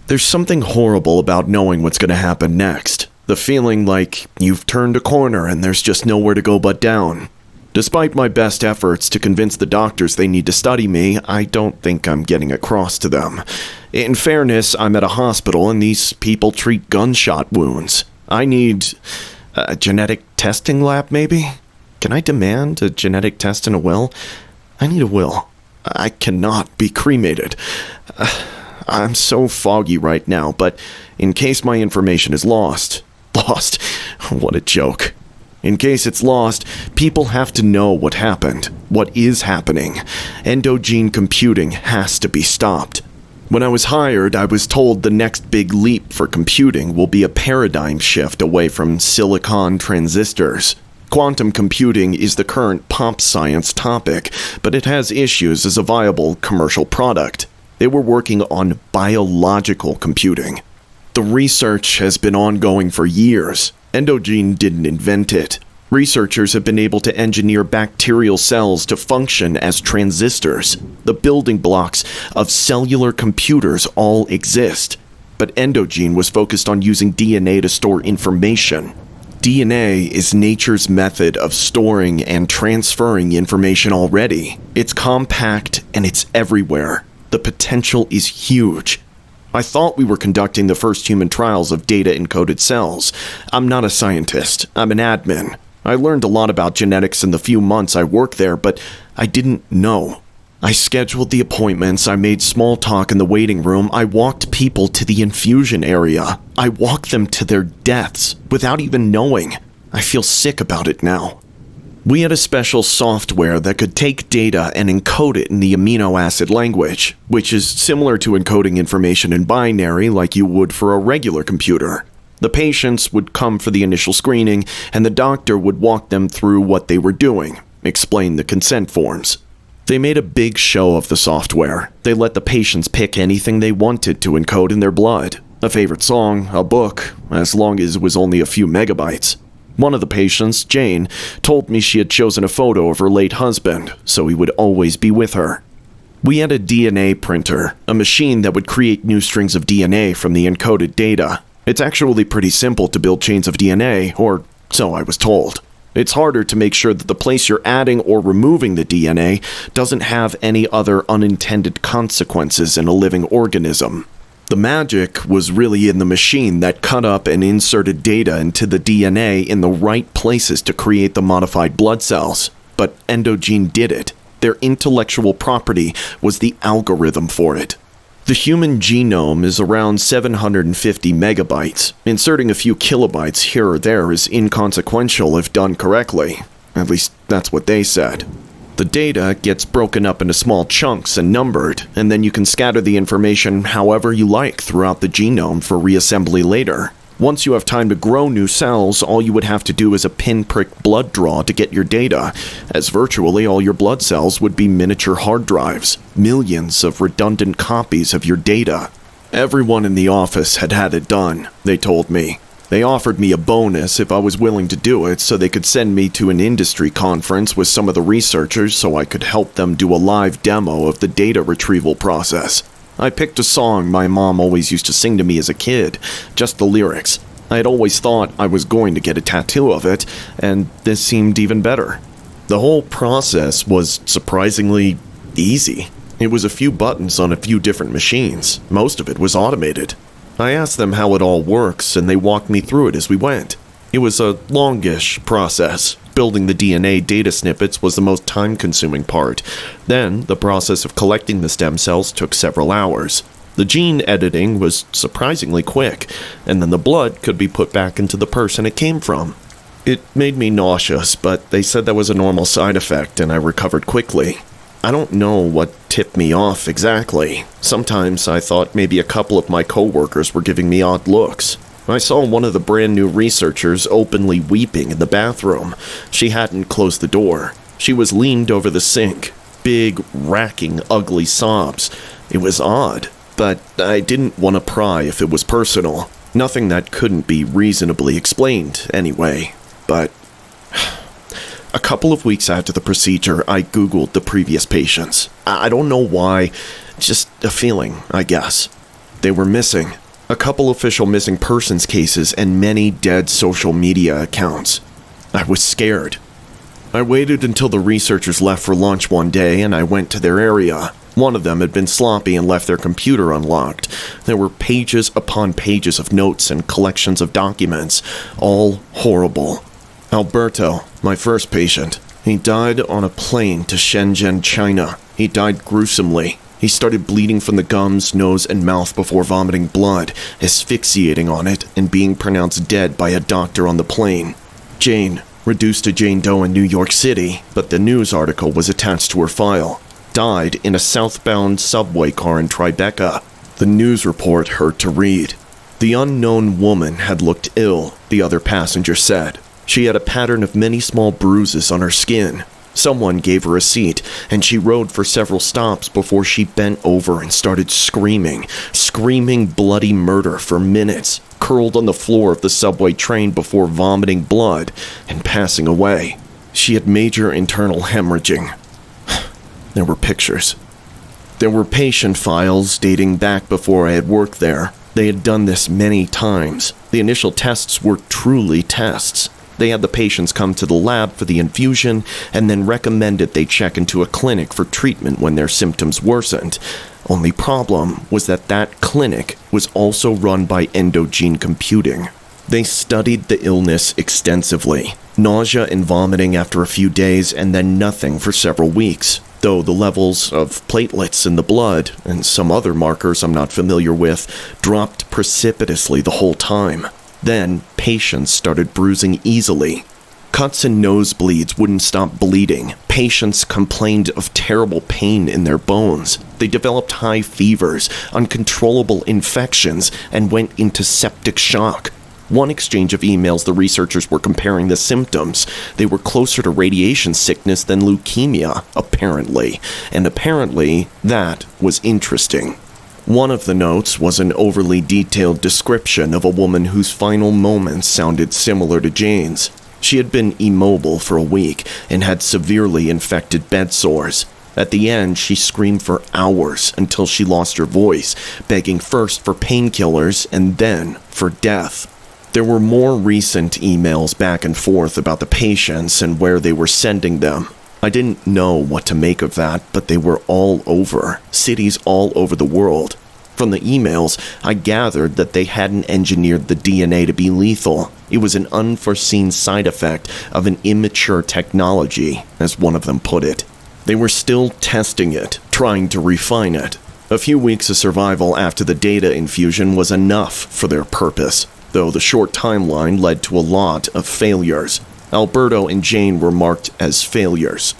There's something horrible about knowing what's going to happen next. The feeling like you've turned a corner and there's just nowhere to go but down. Despite my best efforts to convince the doctors they need to study me, I don't think I'm getting across to them. In fairness, I'm at a hospital and these people treat gunshot wounds. I need a genetic testing lab, maybe? Can I demand a genetic test in a will? I need a will. I cannot be cremated. I'm so foggy right now, but in case my information is lost. Lost? What a joke. In case it's lost, people have to know what happened, what is happening. Endogene computing has to be stopped. When I was hired, I was told the next big leap for computing will be a paradigm shift away from silicon transistors. Quantum computing is the current pop science topic, but it has issues as a viable commercial product. They were working on biological computing. The research has been ongoing for years. Endogene didn't invent it. Researchers have been able to engineer bacterial cells to function as transistors. The building blocks of cellular computers all exist. But Endogene was focused on using DNA to store information. DNA is nature's method of storing and transferring information already. It's compact and it's everywhere. The potential is huge. I thought we were conducting the first human trials of data-encoded cells. I'm not a scientist. I'm an admin. I learned a lot about genetics in the few months I worked there, but I didn't know. I scheduled the appointments, I made small talk in the waiting room, I walked people to the infusion area. I walked them to their deaths without even knowing. I feel sick about it now. We had a special software that could take data and encode it in the amino acid language, which is similar to encoding information in binary like you would for a regular computer. The patients would come for the initial screening, and the doctor would walk them through what they were doing, explain the consent forms. They made a big show of the software. They let the patients pick anything they wanted to encode in their blood. A favorite song, a book, as long as it was only a few megabytes. One of the patients, Jane, told me she had chosen a photo of her late husband, so he would always be with her. We had a DNA printer, a machine that would create new strings of DNA from the encoded data. It's actually pretty simple to build chains of DNA, or so I was told. It's harder to make sure that the place you're adding or removing the DNA doesn't have any other unintended consequences in a living organism. The magic was really in the machine that cut up and inserted data into the DNA in the right places to create the modified blood cells. But Endogene did it. Their intellectual property was the algorithm for it. The human genome is around 750 megabytes. Inserting a few kilobytes here or there is inconsequential if done correctly. At least that's what they said. The data gets broken up into small chunks and numbered, and then you can scatter the information however you like throughout the genome for reassembly later. Once you have time to grow new cells, all you would have to do is a pinprick blood draw to get your data, as virtually all your blood cells would be miniature hard drives, millions of redundant copies of your data. Everyone in the office had had it done, they told me. They offered me a bonus if I was willing to do it so they could send me to an industry conference with some of the researchers so I could help them do a live demo of the data retrieval process. I picked a song my mom always used to sing to me as a kid, just the lyrics. I had always thought I was going to get a tattoo of it, and this seemed even better. The whole process was surprisingly easy. It was a few buttons on a few different machines. Most of it was automated. I asked them how it all works, and they walked me through it as we went. It was a longish process. Building the DNA data snippets was the most time-consuming part. Then, the process of collecting the stem cells took several hours. The gene editing was surprisingly quick, and then the blood could be put back into the person it came from. It made me nauseous, but they said that was a normal side effect, and I recovered quickly. I don't know what tipped me off exactly. Sometimes I thought maybe a couple of my coworkers were giving me odd looks. I saw one of the brand new researchers openly weeping in the bathroom. She hadn't closed the door. She was leaned over the sink. Big, racking, ugly sobs. It was odd, but I didn't want to pry if it was personal. Nothing that couldn't be reasonably explained, anyway. But a couple of weeks after the procedure, I Googled the previous patients. I don't know why, just a feeling, I guess. They were missing. A couple official missing persons cases and many dead social media accounts. I was scared. I waited until the researchers left for lunch one day and I went to their area. One of them had been sloppy and left their computer unlocked. There were pages upon pages of notes and collections of documents, all horrible. Alberto, my first patient, he died on a plane to Shenzhen, China. He died gruesomely. He started bleeding from the gums, nose, and mouth before vomiting blood, asphyxiating on it, and being pronounced dead by a doctor on the plane. Jane, reduced to Jane Doe in New York City, but the news article was attached to her file. Died in a southbound subway car in Tribeca. The news report hurt to read. The unknown woman had looked ill, the other passenger said. She had a pattern of many small bruises on her skin. Someone gave her a seat, and she rode for several stops before she bent over and started screaming bloody murder for minutes, curled on the floor of the subway train before vomiting blood and passing away. She had major internal hemorrhaging. There were pictures. There were patient files dating back before I had worked there. They had done this many times. The initial tests were truly tests. They had the patients come to the lab for the infusion and then recommended they check into a clinic for treatment when their symptoms worsened. Only problem was that that clinic was also run by endogene computing. They studied the illness extensively. Nausea and vomiting after a few days and then nothing for several weeks. Though the levels of platelets in the blood, and some other markers I'm not familiar with, dropped precipitously the whole time. Then, patients started bruising easily. Cuts and nosebleeds wouldn't stop bleeding. Patients complained of terrible pain in their bones. They developed high fevers, uncontrollable infections, and went into septic shock. One exchange of emails, the researchers were comparing the symptoms. They were closer to radiation sickness than leukemia, apparently. And apparently, that was interesting. One of the notes was an overly detailed description of a woman whose final moments sounded similar to Jane's. She had been immobile for a week and had severely infected bed sores. At the end, she screamed for hours until she lost her voice, begging first for painkillers and then for death. There were more recent emails back and forth about the patients and where they were sending them. I didn't know what to make of that, but they were all over, cities all over the world. From the emails, I gathered that they hadn't engineered the DNA to be lethal. It was an unforeseen side effect of an immature technology, as one of them put it. They were still testing it, trying to refine it. A few weeks of survival after the data infusion was enough for their purpose, though the short timeline led to a lot of failures. Alberto and Jane were marked as failures.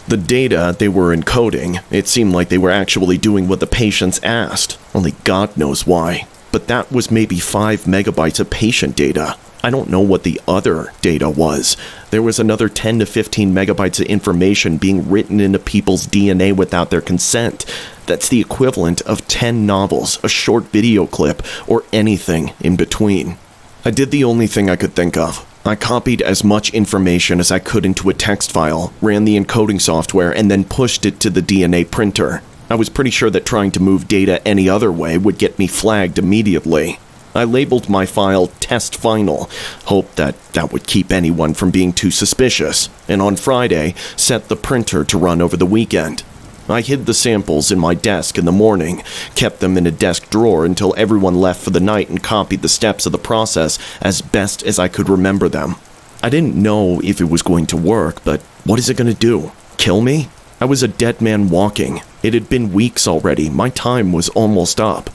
The data they were encoding, it seemed like they were actually doing what the patients asked, only God knows why. But that was maybe 5 megabytes of patient data. I don't know what the other data was. There was another 10 to 15 megabytes of information being written into people's DNA without their consent. That's the equivalent of 10 novels, a short video clip, or anything in between. I did the only thing I could think of. I copied as much information as I could into a text file, ran the encoding software, and then pushed it to the DNA printer. I was pretty sure that trying to move data any other way would get me flagged immediately. I labeled my file Test Final, hoped that would keep anyone from being too suspicious, and on Friday, set the printer to run over the weekend. I hid the samples in my desk in the morning, kept them in a desk drawer until everyone left for the night and copied the steps of the process as best as I could remember them. I didn't know if it was going to work, but what is it going to do? Kill me? I was a dead man walking. It had been weeks already. My time was almost up.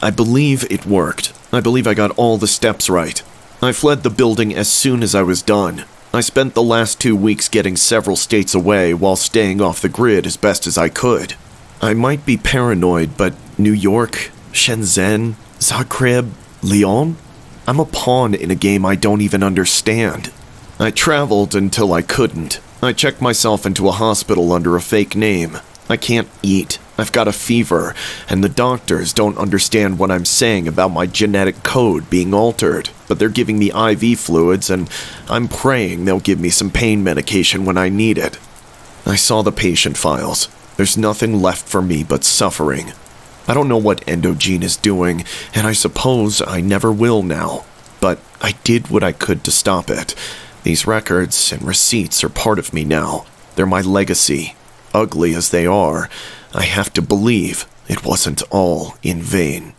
I believe it worked. I believe I got all the steps right. I fled the building as soon as I was done. I spent the last 2 weeks getting several states away while staying off the grid as best as I could. I might be paranoid, but New York, Shenzhen, Zagreb, Lyon? I'm a pawn in a game I don't even understand. I traveled until I couldn't. I checked myself into a hospital under a fake name. I can't eat. I've got a fever, and the doctors don't understand what I'm saying about my genetic code being altered, but they're giving me IV fluids, and I'm praying they'll give me some pain medication when I need it. I saw the patient files. There's nothing left for me but suffering. I don't know what Endogene is doing, and I suppose I never will now. But I did what I could to stop it. These records and receipts are part of me now. They're my legacy. Ugly as they are, I have to believe it wasn't all in vain.